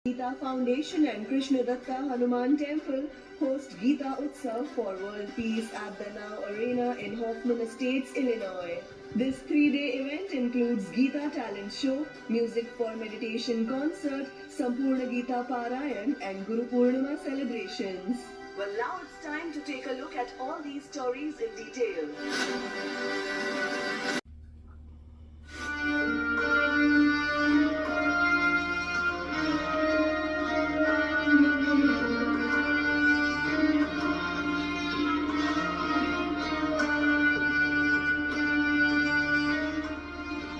Gita Foundation and Krishna Datta Hanuman Temple host Gita Utsav for World Peace at the Now Arena in Hoffman Estates, Illinois. This 3-day event includes Gita Talent Show, Music for Meditation concert, Sampurna Gita Parayan and Guru Purnima celebrations. Well, now it's time to take a look at all these stories in detail.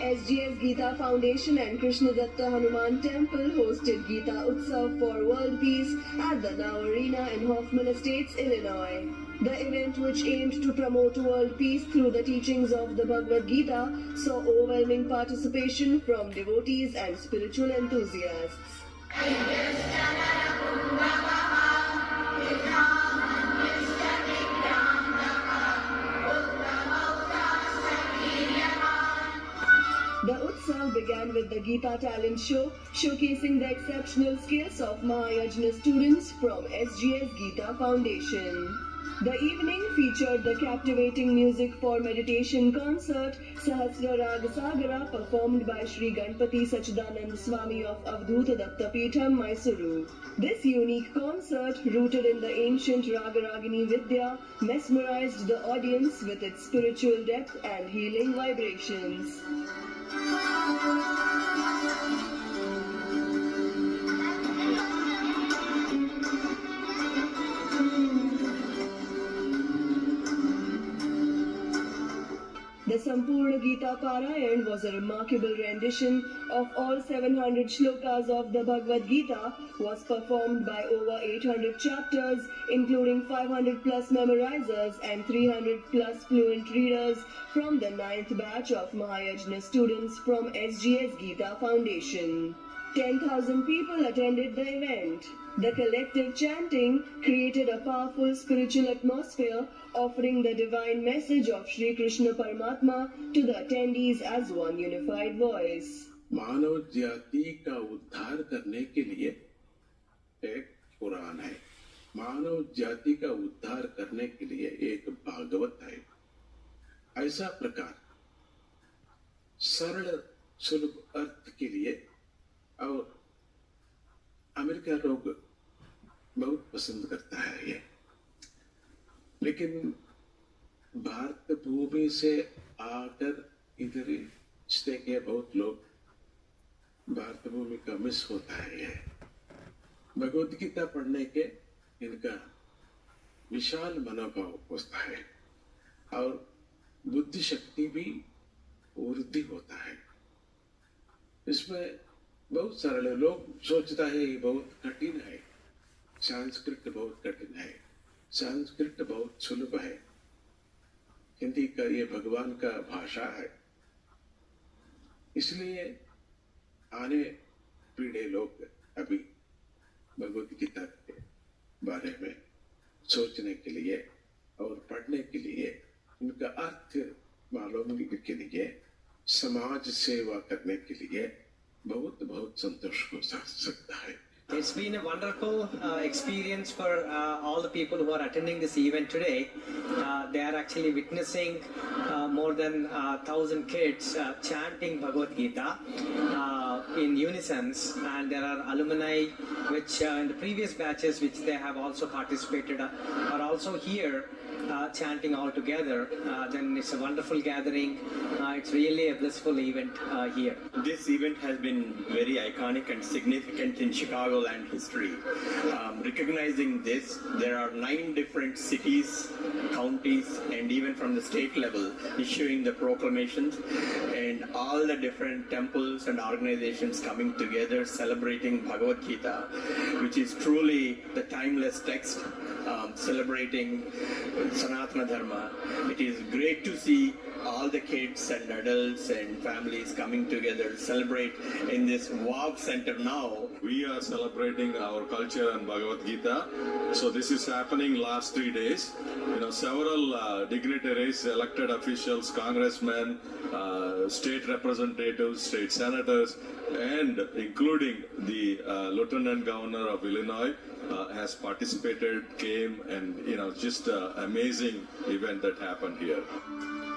SGS Gita Foundation and Krishna Datta Hanuman Temple hosted Gita Utsav for World Peace at the Now Arena in Hoffman Estates, Illinois. The event, which aimed to promote world peace through the teachings of the Bhagavad Gita, saw overwhelming participation from devotees and spiritual enthusiasts. The Utsav began with the Gita Talent Show, showcasing the exceptional skills of Mahayajna students from SGS Gita Foundation. The evening featured the captivating Music for Meditation concert, Sahasra Rag Sagara, performed by Sri Ganpati Sachidanand Swami of Avdhuta Dattapitham, Mysuru. This unique concert, rooted in the ancient Ragaragini Vidya, mesmerized the audience with its spiritual depth and healing vibrations. The Sampurna Gita Parayan was a remarkable rendition of all 700 shlokas of the Bhagavad Gita, was performed by over 800 chapters, including 500 plus memorizers and 300 plus fluent readers from the 9th batch of Mahayajna students from SGS Gita Foundation. 10,000 people attended the event. The collective chanting created a powerful spiritual atmosphere, offering the divine message of Shri Krishna Paramatma to the attendees as one unified voice. मानव जाति का उद्धार करने के लिए एक पुराण है, मानव जाति का उद्धार करने के लिए एक भागवत है। ऐसा प्रकार सरल सुलभ अर्थ के लिए और अमेरिका लोग बहुत पसंद करता है ये, लेकिन भारत भूमि से आकर इधर स्टे के बहुत लोग भारत भूमि का मिस होता है। ये भगवद गीता पढ़ने के इनका विशाल मनोभाव होता है और बुद्धि शक्ति भी वृद्धि होता है। इसमें बहुत सारे लोग सोचता है ये बहुत कठिन है, संस्कृत बहुत कठिन है, संस्कृत बहुत सुलभ है, हिंदी का ये भगवान का भाषा है। इसलिए आने पीढ़े लोग अभी भगवद गीता के बारे में सोचने के लिए और पढ़ने के लिए, उनका अर्थ मालूम के लिए, समाज सेवा करने के लिए बहुत बहुत संतोष हो सकता है। It's been a wonderful experience for all the people who are attending this event today. They are actually witnessing more than 1,000 kids chanting Bhagavad Gita in unison, and there are alumni which in the previous batches which they have also participated are also here chanting all together. Then it's a wonderful gathering. It's really a blissful event here. This event has been very iconic and significant in Chicagoland history. Recognizing this, there are 9 different cities, counties, and even from the state level issuing the proclamations, and all the different temples and organizations coming together celebrating Bhagavad Gita, which is truly the timeless text, celebrating Sanatana Dharma. It is great to see all the kids and adults and families coming together to celebrate in this WOW center now. We are celebrating our culture and Bhagavad Gita. So this is happening last 3 days. Several dignitaries, elected officials, congressmen, state representatives, state senators, and including the Lieutenant Governor of Illinois has participated, came, and just an amazing event that happened here.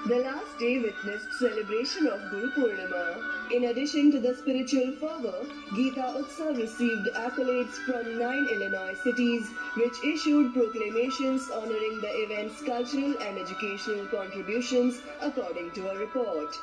The last day witnessed celebration of Guru Purnima. In addition to the spiritual fervor, Gita Utsav received accolades from 9 Illinois cities, which issued proclamations honoring the event's cultural and educational contributions, according to a report.